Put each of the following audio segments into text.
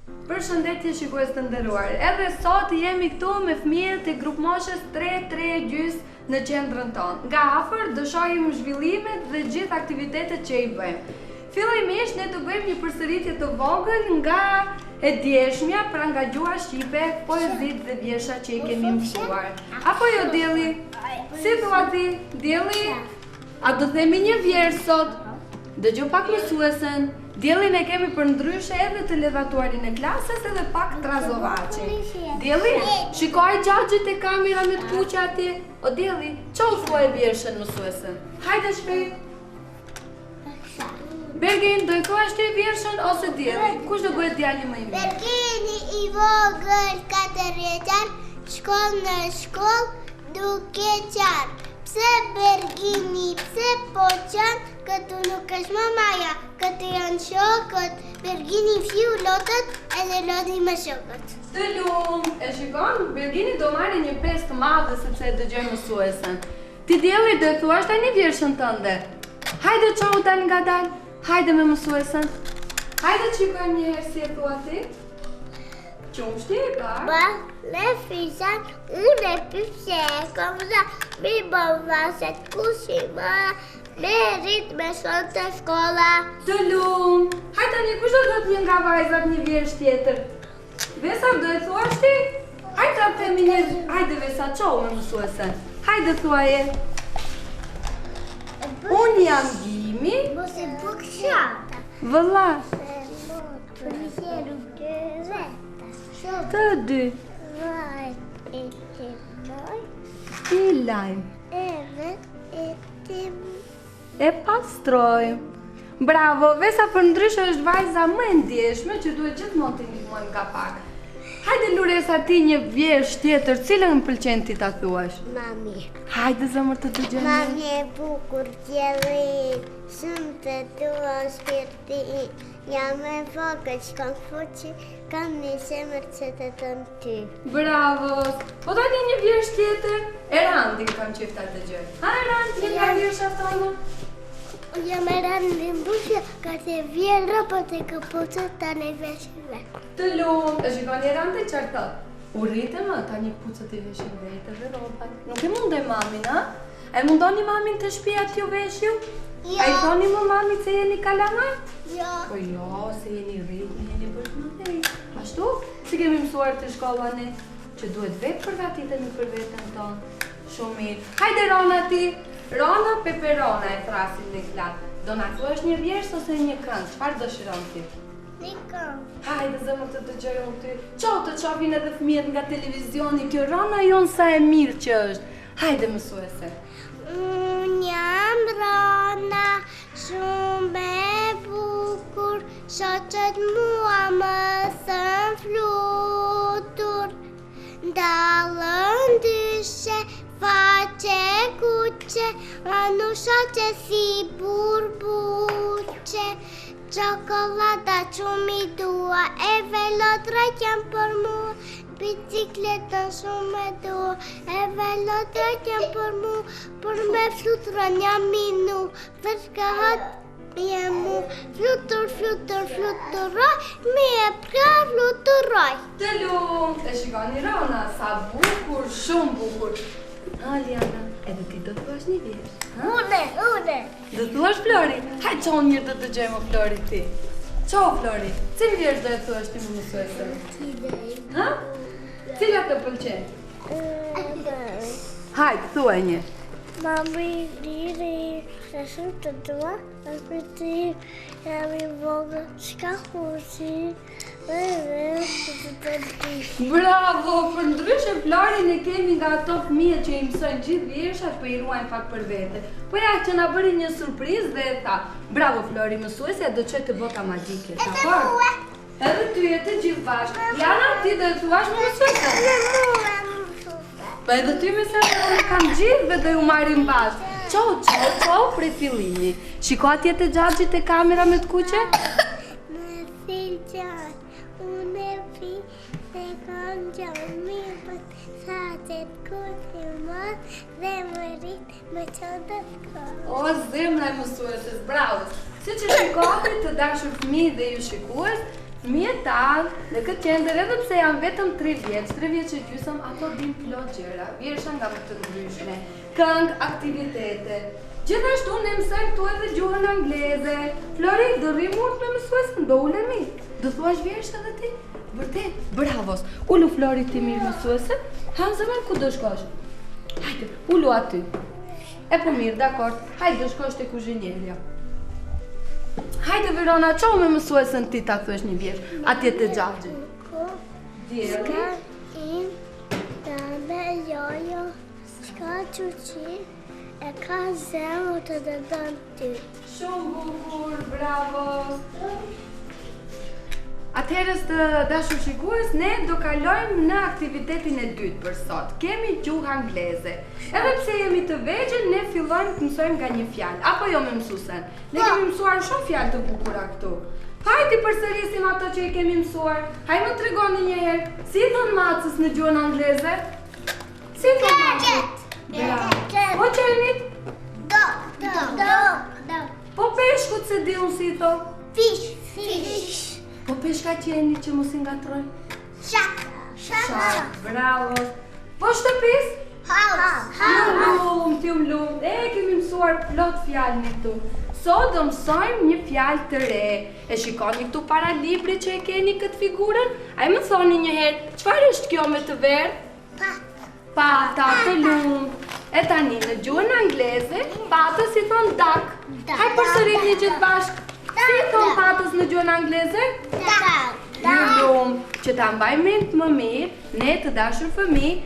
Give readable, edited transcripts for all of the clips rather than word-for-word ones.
Përshëndetje shikues të nderuar. Edhe sot jemi këtu me fëmijët e grup moshës 3-3 gjys në qendrën tonë. Nga afër do shohim zhvillimet dhe gjithë aktivitetet që i bëjmë. Fillimisht ne do bëjmë një përsëritje të vogël nga e djeshmja, pra nga gjuha shqipe, poezitë dhe vjersha që i kemi mësuar. Apo jo Dielli? Si thua ti? Dielli? A do themi një vjersh sot? Dëgjoj pak mësuesen. Diellin e kemi për ndryshe edhe të levatuarin e klasës edhe pak trazovaci. Dielli, shikoj gjaxhit e kamera me të kuqe atje. O Dielli, çau thua e vjershën mësuesen. Hajde shpejt. Bergin, do i thuash ti vjershën ose Dielli? Kush do bëhet djali më i mirë? Bergini i vogël 4 vjeçar, shkon në shkollë duke qarë. Pse Bergini, pse po qanë, këtu nuk është mamaja, këtu janë shokët. Bergini fju lotët edhe loti me shokët. Të lumë, e shikon, Bergini do marrë një pesë të madhe sepse e dëgjoj mësuesen. Ti Dielli do e thuash tani vjershën tënde. Hajde çau dal nga dal. Hajde me mësuesen. Hajde shikojmë një herë si e thua ti. Qumshti e ka? Ba, le fisan, unë e pipse, komëza, mi bëvaset kushima, me rrit me shon të shkolla. Të lumë, hajde një kush do thot një nga vajzat një vjersh tjetër? Vesa do e thuash ti? Hajde të themi një, hajde Vesa qau me mësuesen. Hajde thuaje. Unë jam Gimi. Mos e buk shata. Vëlla. Përmisjeru të veta. Të dy. Vaj e të loj. I lajm. Edhe e të E pastroj. Bravo, Vesa për ndryshe është vajza më e ndjeshme që duhet gjithmonë të ndihmojmë nga pak. Hajde Luresa ti një vjersh tjetër, cilën më pëlqen ti ta thuash? Mami. Hajde zëmër të dëgjojmë. Mami e bukur Dielli, shumë të tua shpirti, jam e vogël, shkon fuqi, kam një zemër që të tënë ty. Bravo! Po tani një vjersh tjetër? Erandin kam qef ta dëgjoj. Ha Erand, një nga vjersha tonë? Jam e rëndi mbushje, ka të vjerë po të këpucët të në veshive. Të lumë, e shikoni Erandi qarë thot? U rritë më, tani pucët i veshin vete dhe ropat. Nuk e mundoj mamin, a? E mundoni mamin të shpia t'ju veshju? Jo. A i thoni më mamit se jeni kalamart? Jo. Po jo, se jeni rritë, jeni bërë më dhej. Ashtu, si kemi mësuar të shkollani, që duhet vetë përgatitemi për vetën tonë. Shumë mirë. Hajde Rona ti! Rona Peperona e thrasin në klatë. Do na thuash një vjersh ose një këngë? Çfarë dëshiron ti? Një këngë. Hajde zëmë të dëgjoj unë ty. Qau të qovin edhe fëmijët nga televizioni, kjo Rona jonë sa e mirë që është. Hajde mësuese. Unë jam Rona, shumë e bukur, shoqët mua më thën flutur. Ndallën dyshe, faqe kuqe, anu shoqe si burbuqe. Çokolada qumi dua, e velotra jam për mua, bicikletën shumë e dua, e velotra jam për mua, për me flutron jam minu, përshkëhat jam mu, flutur, flutur, fluturoj, mi e pra fluturoj. Të lumë, e shikoni Rona, sa bukur, shumë bukur. Aliana, edhe ti do të thuash një vjersh? Une. Do të thuash Flori? Hajde qau një do të dëgjojmë Flori ti. Qau Flori, cilë vjersh do e thuash ti më mësuese? Ha? Cila të pëlqen? Hajde, thuaj një. Mami, diri, se shumë të dua, është ti, jam i vogël, shka husi, Bravo, për ndryshe Florin e kemi nga ato fëmijë që i mësojnë gjithë vjershat, po i ruajnë pak për vete. Po ja që na bëri një surprizë dhe e tha, bravo Flori, mësuesja do çoj të bota magjike. Edhe ty e të gjithë bashkë. Jana, ti do e thuash më mësuesja? Po edhe ty me sa unë kam gjithë dhe do ju marrim bashkë. Qau prej fillimi. Shiko atje të gjaxhit e kamera me të kuqe? Më thil gjatë. Unë e pi se kam gjami për sa që të kuti mos dhe më rrit më qëtë të O, zemra e mësueses, bravo! Si që shikoni të dashur fëmijë dhe ju shikues, Fëmijët tanë në këtë qendër edhe pse janë vetëm 3 vjeç e gjysmë, ato din plot gjëra, vjersha nga më të ndryshme, këngë, aktivitete. Gjithashtu ne mësojmë këtu edhe gjuhën angleze. Flori, do rrim urt me mësuesën, do ulemi. Do thuash vjersha edhe ti? Vërtet, bravos. Ulu Flori ti mirë mësuesën. Hamzëman, ku do shkosh? Hajde, ulu aty. E po mirë, dakord. Hajde do shkosh te kuzhinierja. Hajde Verona, qo me mësuesën ti ta thuesh një vjersh, atje të Xhaxhi. Djeri. Ska im, dame, jojo, ska quqi, e ka zemër të dëdon ty. Shumë bukur, bravo. Atëherës të dashur shikues, ne do kalojmë në aktivitetin e dytë për sot. Kemi gjuhë angleze. Edhe pse jemi të vegjël, ne fillojmë të mësojmë nga një fjalë, apo jo me mësuesen. Ne kemi mësuar shumë fjalë të bukura këtu. Hajde përsërisim ato që i kemi mësuar. Hajde më tregoni një herë, si thon macës në gjuhën angleze? Si thon macës? Po qenit? Dog. Po peshkut se di unë si thon? Fish. Po peshka qeni që mos i ngatrojnë? Shark. Bravo. Po shtëpis? House. T'ju lumt. E kemi mësuar plot fjalë në këtu. Sot do mësojmë një fjalë të re. E shikoni këtu para librit që e keni këtë figurën? Ai më thoni një herë, çfarë është kjo me të verdh? Pata, të lumt. E tani në gjuhën angleze, patës i thon duck. Hajde përsëritni gjithë bashkë. Si thon patës në gjuhën angleze? Që ta mbajmë mend më mirë, ne të dashur fëmijë,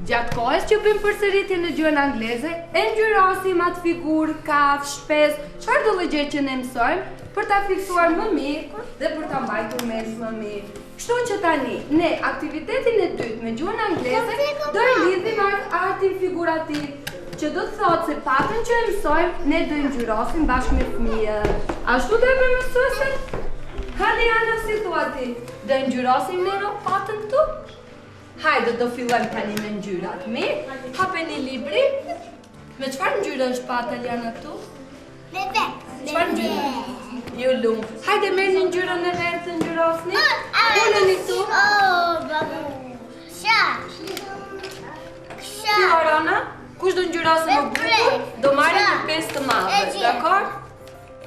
gjatë kohës që bëjmë përsëritje në gjuhën angleze, e ngjyrosim atë figurë, kafshë, shpesë, çfarë do lloj gjë që ne mësojmë për ta fiksuar më mirë dhe për ta mbajtur mend më mirë. Kështu që tani, ne aktivitetin e dytë me gjuhën angleze do e lidhim me artin figurativ, që do të thotë se patën që e mësojmë, ne do e ngjyrosim bashkë me fëmijët. Ashtu do e bëjmë mësuesen? Haliana, si thua ti? Do e ngjyrosim ne patën këtu? Hajde, do fillojmë tani me ngjyrat. Mirë, hapeni librin. Me çfarë ngjyre është pata Liana këtu? Me vet. Çfarë ngjyre? Ju lumt. Hajde merrni ngjyrën e vet të ngjyrosni. Uleni këtu. Babu. Shark. Verona, kush do ngjyrosë më bukur, do marrë një pesë të madhe, dakord?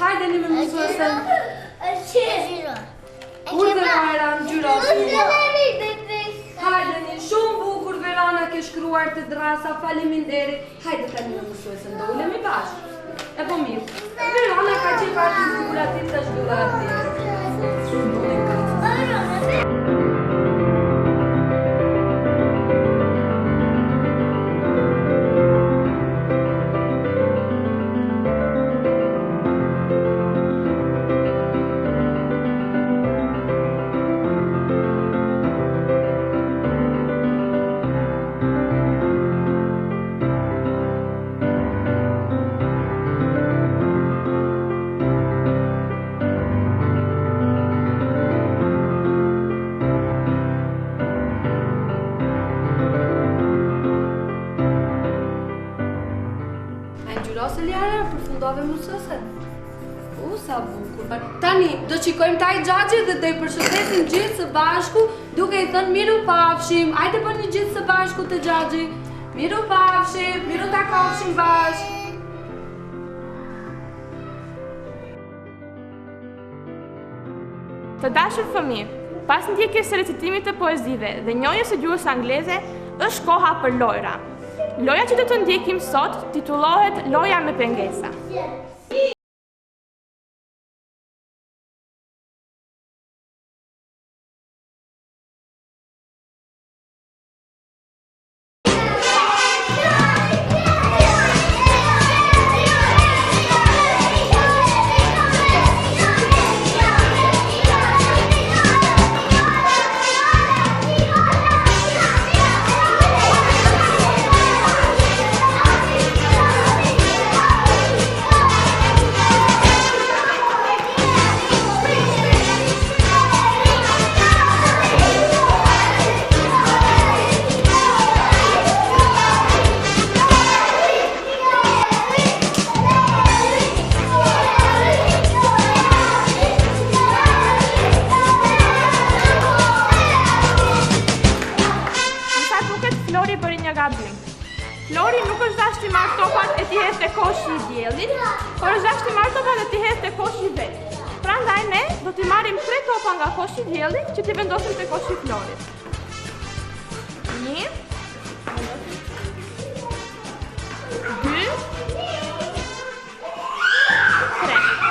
Hajde një me mësuesen. Kur dhe Vajra ngjyrosni. Hajde një shumë bukur Verona ke shkruar të drasa, faleminderit. Hajde tani me mësuesen, do ulemi bashkë. E po mirë. Verona ka qenë artin figurativ të zhvilluar atje. Përfundove mësuesen. Sa bukur. Tani, do qikojmë taj Xhaxhi dhe do i përshëndesim gjithë së bashku duke i thënë miru pafshim. Ajde bëni gjithë së bashku të Xhaxhi. Miru pafshim, miru ta kafshim bashkë. Të dashur fëmijë, pas ndjekjes së recitimit të poezive dhe njohjes së gjuhës angleze, është koha për lojra. Loja që do të ndjekim sot titullohet Loja me pengesa. dhe t'i hedh te koshi vet. Prandaj ne do t'i marrim 3 topa nga koshi i diellit që t'i vendosim te koshi i Florit. 1 2 3.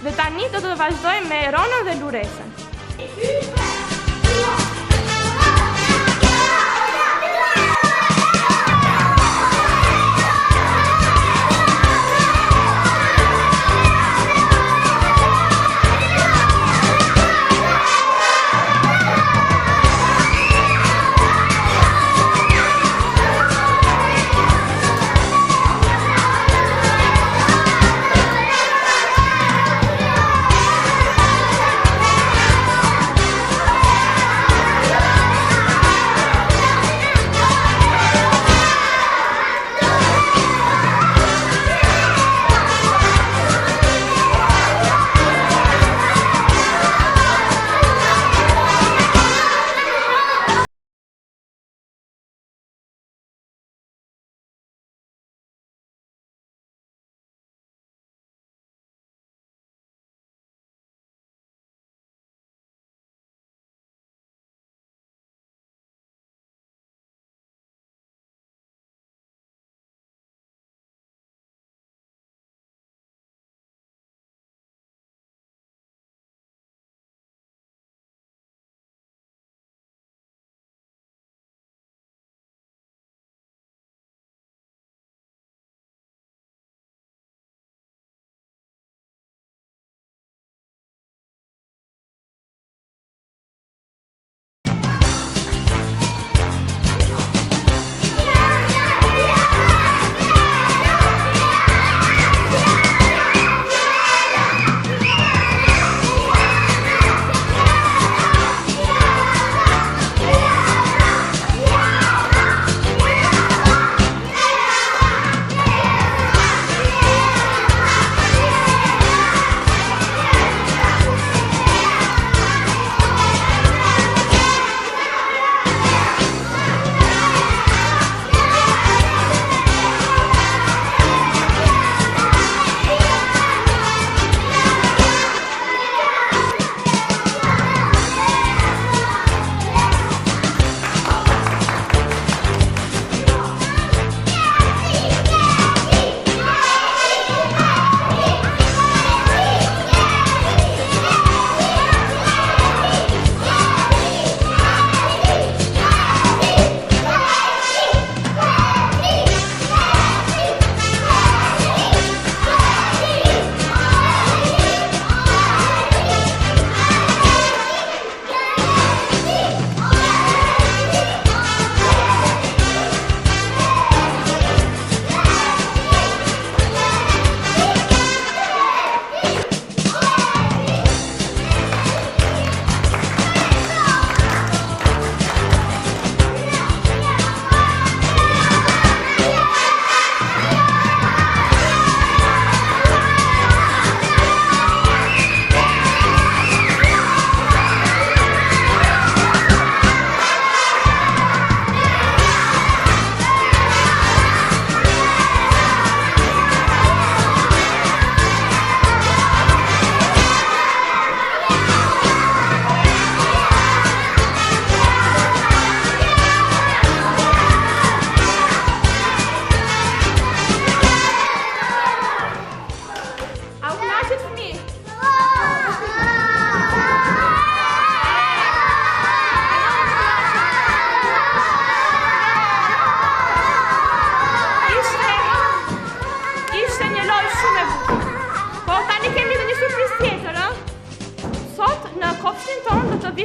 Dhe tani do të vazhdojmë me Ronën dhe Luresën.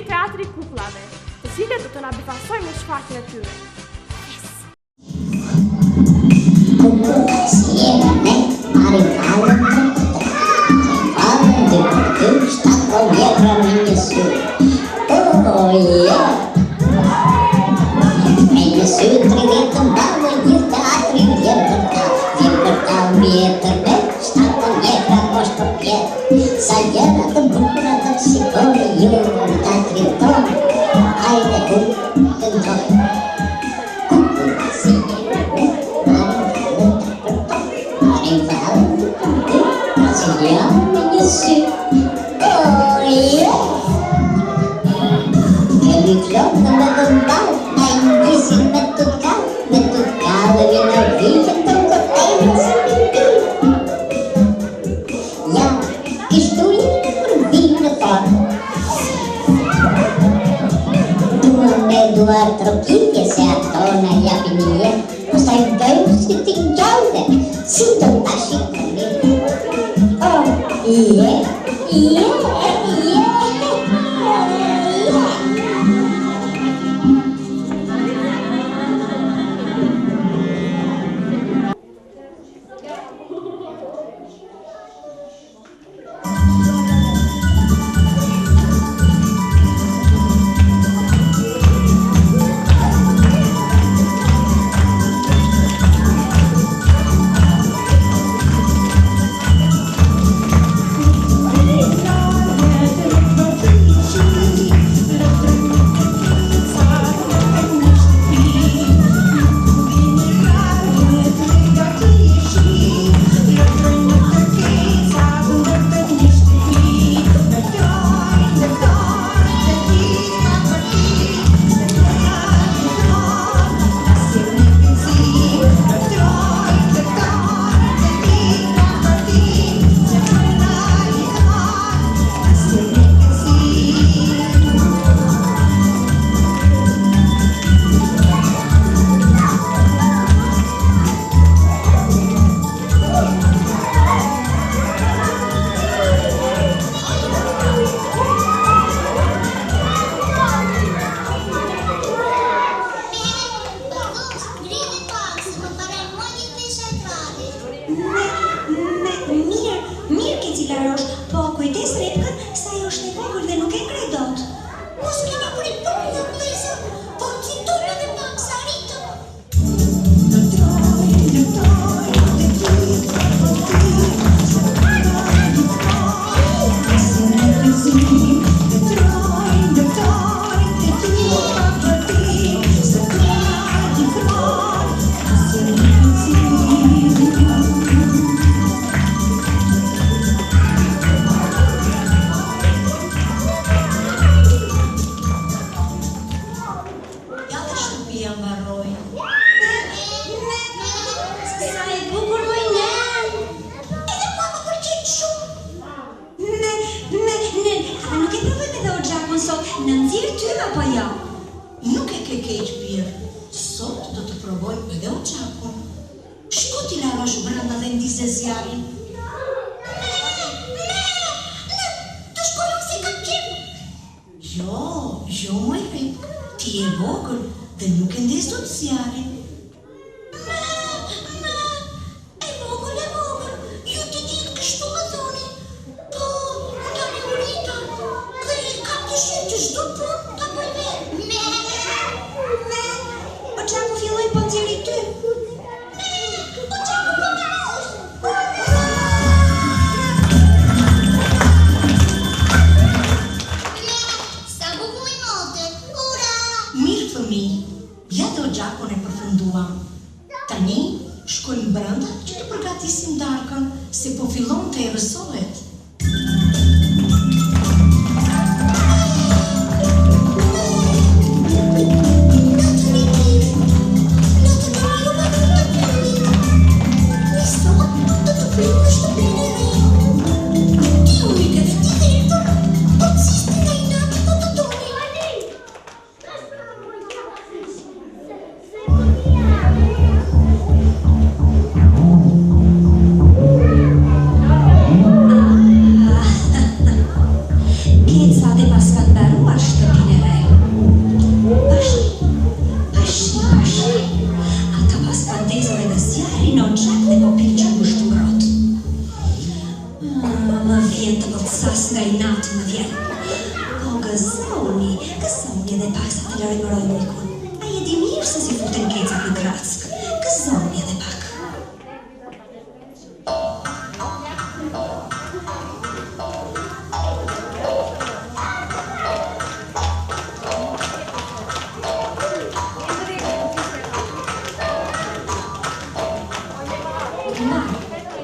teatri kukullave, të cilët do të na befasojnë në shfaqjen e tyre. Brasiliano me një sy. Kemi flokë me vëmbal, na i ndisin me tutkal e vina vijë të ngotejnë së pipil. Ja, kishtu jetë për vinë në forë. Duar tropike se ato na japin një jetë, pastaj bëjmë si t'i gjallë, si të tashi të mirë.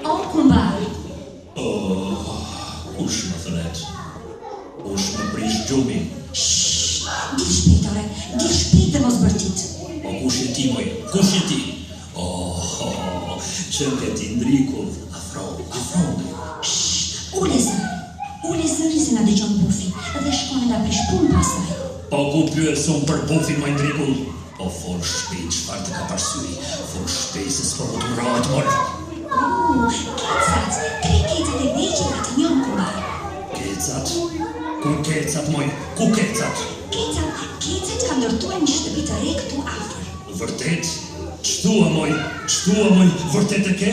Oh, kumba Kush më thret? Kush më prish gjumin? Dil shpejtore, dil shpejt dhe mos bërtit. O kush je ti, moj? Kush je ti? Që ke ti ndrikull, afro. Ule zëri se na dëgjon bufi dhe shkone nga prish pun pasaj. Po ku pyetson për bufin, moj ndrikull? Po fol shpejt, çfarë të ka parsyri? Fol shpejt se s'po të mrohet, moj. Kecat, 3 kecat e veqe nga të njën kumar. Kecat? Ku kecat, moj? Ku kecat? Kecat ka ndërtuar një shtëpi të re këtu afër. Vërtet? Qëtua, moj? Vërtet e ke?